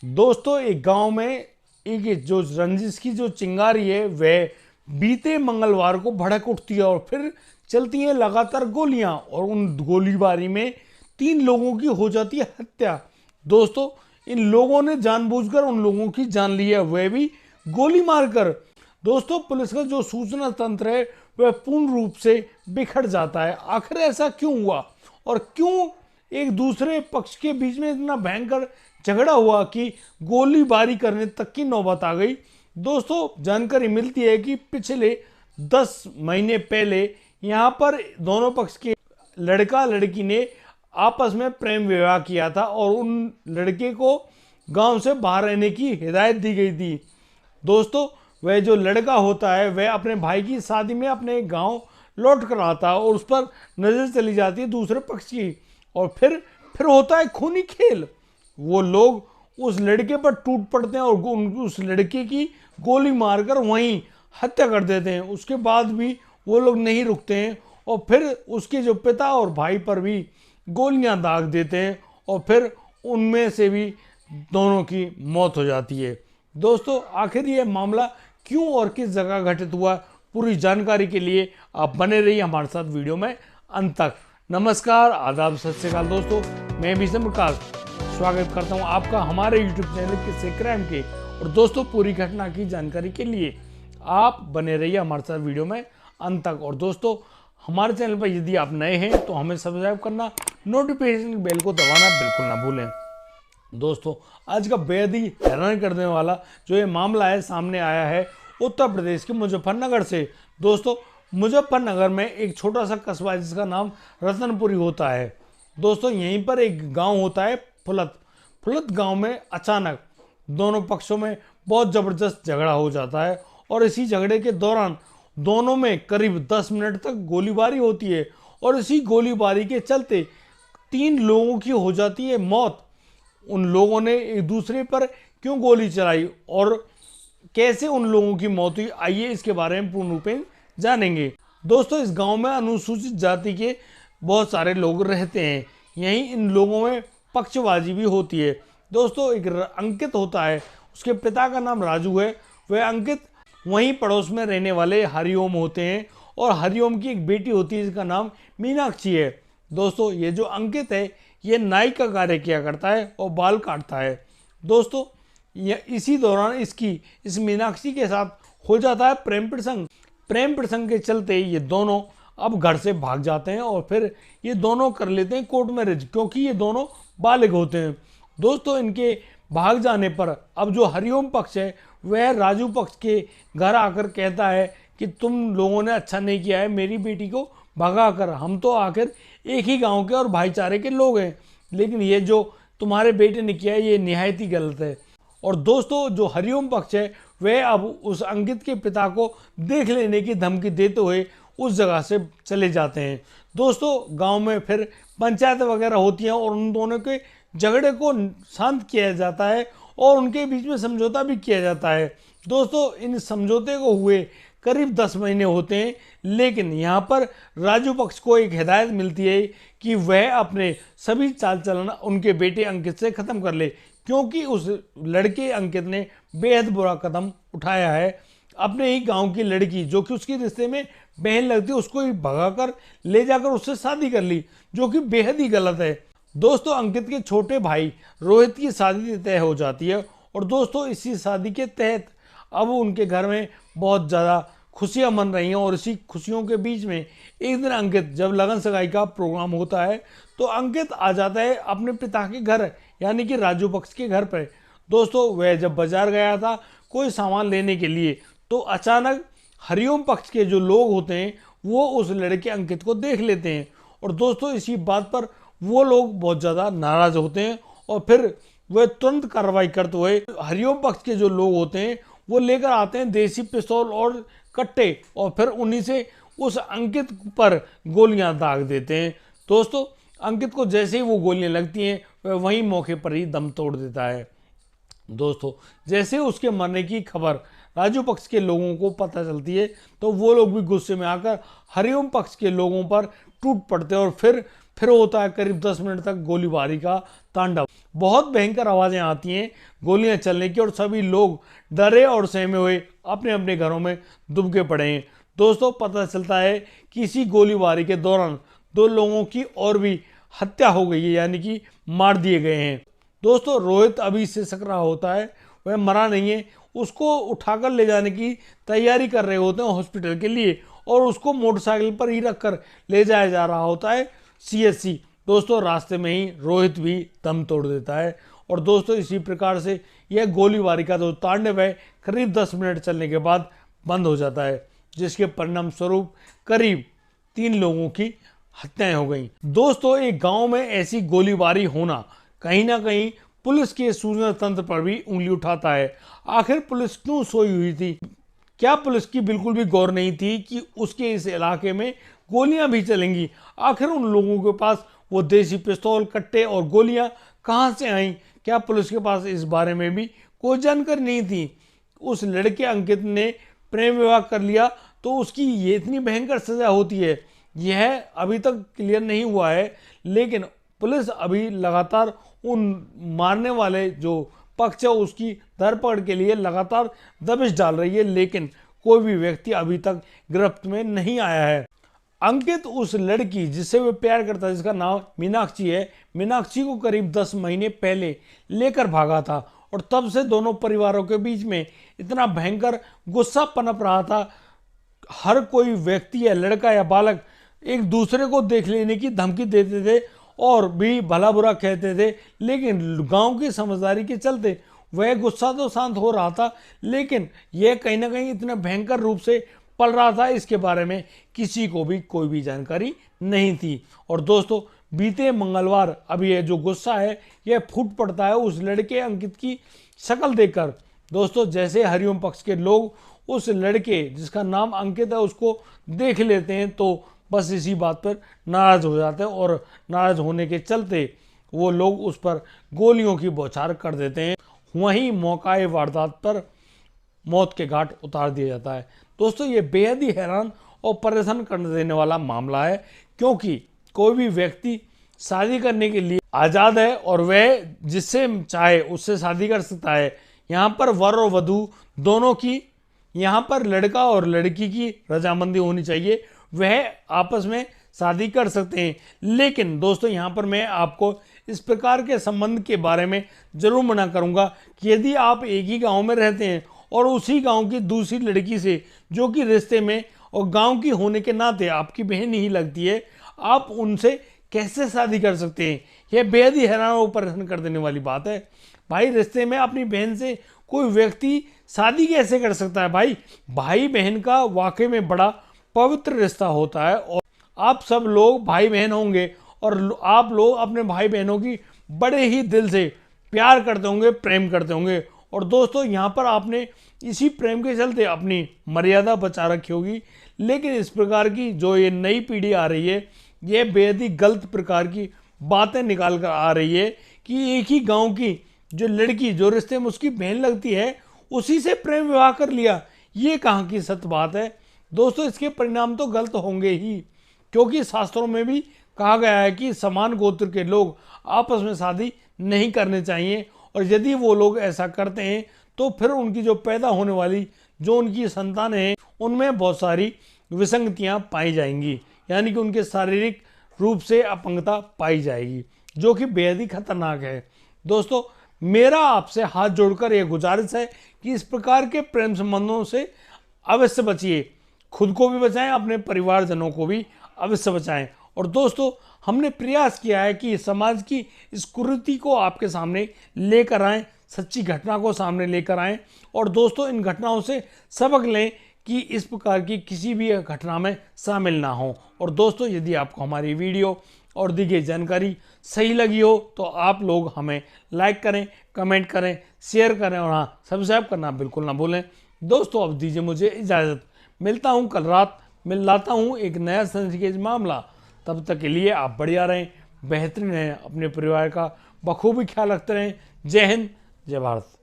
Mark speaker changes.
Speaker 1: दोस्तों एक गांव में एक जो रंजिश की जो चिंगारी है वह बीते मंगलवार को भड़क उठती है और फिर चलती हैं लगातार गोलियां और उन गोलीबारी में 3 लोगों की हो जाती है हत्या। दोस्तों इन लोगों ने जानबूझकर उन लोगों की जान ली है, वह भी गोली मारकर। दोस्तों पुलिस का जो सूचना तंत्र है वह पूर्ण रूप से बिखर जाता है। आखिर ऐसा क्यों हुआ और क्यों एक दूसरे पक्ष के बीच में इतना भयंकर झगड़ा हुआ कि गोलीबारी करने तक की नौबत आ गई। दोस्तों जानकारी मिलती है कि पिछले 10 महीने पहले यहाँ पर दोनों पक्ष के लड़का लड़की ने आपस में प्रेम विवाह किया था और उन लड़के को गांव से बाहर रहने की हिदायत दी गई थी। दोस्तों वह जो लड़का होता है वह अपने भाई की शादी में अपने गांव लौट कर आता है और उस पर नजर चली जाती है दूसरे पक्ष की और फिर होता है खूनी खेल। वो लोग उस लड़के पर टूट पड़ते हैं और उस लड़के की गोली मारकर वहीं हत्या कर देते हैं। उसके बाद भी वो लोग नहीं रुकते हैं और फिर उसके जो पिता और भाई पर भी गोलियां दाग देते हैं और फिर उनमें से भी दोनों की मौत हो जाती है। दोस्तों आखिर ये मामला क्यों और किस जगह घटित हुआ, पूरी जानकारी के लिए आप बने रहिए हमारे साथ वीडियो में अंत तक। नमस्कार, आदाब, सत श्री अकाल दोस्तों, मैं भी प्रकाश स्वागत करता हूं आपका हमारे YouTube चैनल किस्से क्राइम के। और दोस्तों पूरी घटना की जानकारी के लिए आप बने रहिए हमारे साथ वीडियो में अंत तक। और दोस्तों हमारे चैनल पर यदि आप नए हैं तो हमें सब्सक्राइब करना, नोटिफिकेशन बेल को दबाना बिल्कुल ना भूलें। दोस्तों आज का बेहद ही हैरान करने वाला जो ये मामला है सामने आया है उत्तर प्रदेश के मुजफ्फरनगर से। दोस्तों मुजफ्फरनगर में एक छोटा सा कस्बा जिसका नाम रतनपुरी होता है। दोस्तों यहीं पर एक गांव होता है फुलत गांव में अचानक दोनों पक्षों में बहुत ज़बरदस्त झगड़ा हो जाता है और इसी झगड़े के दौरान दोनों में करीब 10 मिनट तक गोलीबारी होती है और इसी गोलीबारी के चलते 3 लोगों की हो जाती है मौत। उन लोगों ने एक दूसरे पर क्यों गोली चलाई और कैसे उन लोगों की मौत हुई, आइए इसके बारे में पूर्ण रूप में जानेंगे। दोस्तों इस गांव में अनुसूचित जाति के बहुत सारे लोग रहते हैं, यहीं इन लोगों में पक्षबाजी भी होती है। दोस्तों एक अंकित होता है, उसके पिता का नाम राजू है। वह अंकित वहीं पड़ोस में रहने वाले हरिओम होते हैं और हरिओम की एक बेटी होती है जिसका नाम मीनाक्षी है। दोस्तों ये जो अंकित है ये नाई का कार्य किया करता है और बाल काटता है। दोस्तों इसी दौरान इस मीनाक्षी के साथ हो जाता है प्रेम प्रसंग के चलते ये दोनों अब घर से भाग जाते हैं और फिर ये दोनों कर लेते हैं कोर्ट मैरिज, क्योंकि ये दोनों बालिग होते हैं। दोस्तों इनके भाग जाने पर अब जो हरिओम पक्ष है वह राजू पक्ष के घर आकर कहता है कि तुम लोगों ने अच्छा नहीं किया है मेरी बेटी को भगा कर, हम तो आखिर एक ही गांव के और भाईचारे के लोग हैं, लेकिन ये जो तुम्हारे बेटे ने किया है ये निहायत ही गलत है। और दोस्तों जो हरिओम पक्ष है वह अब उस अंकित के पिता को देख लेने की धमकी देते हुए उस जगह से चले जाते हैं। दोस्तों गांव में फिर पंचायत वगैरह होती है और उन दोनों के झगड़े को शांत किया जाता है और उनके बीच में समझौता भी किया जाता है। दोस्तों इन समझौते को हुए करीब 10 महीने होते हैं, लेकिन यहाँ पर राजू पक्ष को एक हिदायत मिलती है कि वह अपने सभी चाल चलन उनके बेटे अंकित से ख़त्म कर ले, क्योंकि उस लड़के अंकित ने बेहद बुरा कदम उठाया है। अपने ही गांव की लड़की जो कि उसके रिश्ते में बहन लगती है उसको ही भगाकर ले जाकर उससे शादी कर ली, जो कि बेहद ही गलत है। दोस्तों अंकित के छोटे भाई रोहित की शादी तय हो जाती है और दोस्तों इसी शादी के तहत अब उनके घर में बहुत ज़्यादा खुशियां मन रही हैं और इसी खुशियों के बीच में एक दिन अंकित जब लगन सगाई का प्रोग्राम होता है तो अंकित आ जाता है अपने पिता के घर, यानी कि राजू पक्ष के घर पर। दोस्तों वह जब बाजार गया था कोई सामान लेने के लिए तो अचानक हरिओम पक्ष के जो लोग होते हैं वो उस लड़के अंकित को देख लेते हैं और दोस्तों इसी बात पर वो लोग बहुत ज़्यादा नाराज़ होते हैं और फिर वह तुरंत कार्रवाई करते हुए हरिओम पक्ष के जो लोग होते हैं वो लेकर आते हैं देसी पिस्तौल और कट्टे और फिर उन्हीं से उस अंकित पर गोलियां दाग देते हैं। दोस्तों अंकित को जैसे ही वो गोलियां लगती हैं वह वहीं मौके पर ही दम तोड़ देता है। दोस्तों जैसे उसके मरने की खबर राजू पक्ष के लोगों को पता चलती है तो वो लोग भी गुस्से में आकर हरिओम पक्ष के लोगों पर टूट पड़ते हैं और फिर फिर होता है करीब 10 मिनट तक गोलीबारी का तांडव। बहुत भयंकर आवाजें आती हैं गोलियां चलने की और सभी लोग डरे और सहमे हुए अपने अपने घरों में दुबके पड़े हैं। दोस्तों पता चलता है कि इसी गोलीबारी के दौरान 2 लोगों की और भी हत्या हो गई है, यानी कि मार दिए गए हैं। दोस्तों रोहित अभी से सकरा होता है, वह मरा नहीं है। उसको उठाकर ले जाने की तैयारी कर रहे होते हैं हॉस्पिटल के लिए और उसको मोटरसाइकिल पर ही रखकर ले जाया जा रहा होता है CHC। दोस्तों रास्ते में ही रोहित भी दम तोड़ देता है और दोस्तों इसी प्रकार से यह गोलीबारी का जो तांडव है करीब 10 मिनट चलने के बाद बंद हो जाता है, जिसके परिणाम स्वरूप करीब 3 लोगों की हत्याएं हो गई। दोस्तों एक गांव में ऐसी गोलीबारी होना कहीं ना कहीं पुलिस के सूचना तंत्र पर भी उंगली उठाता है। आखिर पुलिस क्यों सोई हुई थी? क्या पुलिस की बिल्कुल भी गौर नहीं थी कि उसके इस इलाके में गोलियां भी चलेंगी? आखिर उन लोगों के पास वो देसी पिस्तौल, कट्टे और गोलियां कहां से आई? क्या पुलिस के पास इस बारे में भी कोई जानकारी नहीं थी? उस लड़के अंकित ने प्रेम विवाह कर लिया तो उसकी ये इतनी भयंकर सजा होती है, यह अभी तक क्लियर नहीं हुआ है। लेकिन पुलिस अभी लगातार उन मारने वाले जो पक्ष है उसकी धरपकड़ के लिए लगातार दबिश डाल रही है, लेकिन कोई भी व्यक्ति अभी तक गिरफ्त में नहीं आया है। अंकित उस लड़की जिससे वो प्यार करता है, जिसका नाम मीनाक्षी है, मीनाक्षी को करीब 10 महीने पहले लेकर भागा था और तब से दोनों परिवारों के बीच में इतना भयंकर गुस्सा पनप रहा था। हर कोई व्यक्ति या लड़का या बालक एक दूसरे को देख लेने की धमकी देते थे और भी भला बुरा कहते थे, लेकिन गांव की समझदारी के चलते वह गुस्सा तो शांत हो रहा था, लेकिन यह कहीं ना कहीं इतना भयंकर रूप से पल रहा था, इसके बारे में किसी को भी कोई भी जानकारी नहीं थी। और दोस्तों बीते मंगलवार अभी यह जो गुस्सा है यह फूट पड़ता है उस लड़के अंकित की शक्ल देखकर। दोस्तों जैसे हरिओम पक्ष के लोग उस लड़के जिसका नाम अंकित है उसको देख लेते हैं तो बस इसी बात पर नाराज हो जाते हैं और नाराज होने के चलते वो लोग उस पर गोलियों की बौछार कर देते हैं। वहीं मौकाए वारदात पर मौत के घाट उतार दिया जाता है। दोस्तों ये बेहद ही हैरान और परेशान कर देने वाला मामला है, क्योंकि कोई भी व्यक्ति शादी करने के लिए आज़ाद है और वह जिससे चाहे उससे शादी कर सकता है। यहाँ पर वर और वधू दोनों की, यहाँ पर लड़का और लड़की की रजामंदी होनी चाहिए, वह आपस में शादी कर सकते हैं। लेकिन दोस्तों यहाँ पर मैं आपको इस प्रकार के संबंध के बारे में जरूर मना करूँगा कि यदि आप एक ही गांव में रहते हैं और उसी गांव की दूसरी लड़की से जो कि रिश्ते में और गांव की होने के नाते आपकी बहन ही लगती है, आप उनसे कैसे शादी कर सकते हैं? यह बेहद ही हैरान और परेशान कर देने वाली बात है। भाई रिश्ते में अपनी बहन से कोई व्यक्ति शादी कैसे कर सकता है? भाई बहन का वाकई में बड़ा पवित्र रिश्ता होता है और आप सब लोग भाई बहन होंगे और आप लोग अपने भाई बहनों की बड़े ही दिल से प्यार करते होंगे, प्रेम करते होंगे। और दोस्तों यहाँ पर आपने इसी प्रेम के चलते अपनी मर्यादा बचा रखी होगी, लेकिन इस प्रकार की जो ये नई पीढ़ी आ रही है ये बेहद ही गलत प्रकार की बातें निकाल कर आ रही है कि एक ही गांव की जो लड़की जो रिश्ते में उसकी बहन लगती है उसी से प्रेम विवाह कर लिया। ये कहाँ की सत्य बात है? दोस्तों इसके परिणाम तो गलत होंगे ही, क्योंकि शास्त्रों में भी कहा गया है कि समान गोत्र के लोग आपस में शादी नहीं करने चाहिए और यदि वो लोग ऐसा करते हैं तो फिर उनकी जो पैदा होने वाली जो उनकी संतानें हैं उनमें बहुत सारी विसंगतियां पाई जाएंगी, यानी कि उनके शारीरिक रूप से अपंगता पाई जाएगी, जो कि बेहद ही खतरनाक है। दोस्तों मेरा आपसे हाथ जोड़कर यह गुजारिश है कि इस प्रकार के प्रेम संबंधों से अवश्य बचिए, खुद को भी बचाएं, अपने परिवारजनों को भी अवश्य बचाएं। और दोस्तों हमने प्रयास किया है कि समाज की इस कुरीति को आपके सामने लेकर आएं, सच्ची घटना को सामने लेकर आएं और दोस्तों इन घटनाओं से सबक लें कि इस प्रकार की किसी भी घटना में शामिल ना हो। और दोस्तों यदि आपको हमारी वीडियो और दी गई जानकारी सही लगी हो तो आप लोग हमें लाइक करें, कमेंट करें, शेयर करें और हाँ सब्सक्राइब करना बिल्कुल ना भूलें। दोस्तों अब दीजिए मुझे इजाज़त, मिलता हूँ कल रात, मिल लाता हूँ एक नया संदिग्ध मामला। तब तक के लिए आप बढ़िया रहें, बेहतरीन रहें, अपने परिवार का बखूबी ख्याल रखते रहें। जय हिंद, जय भारत।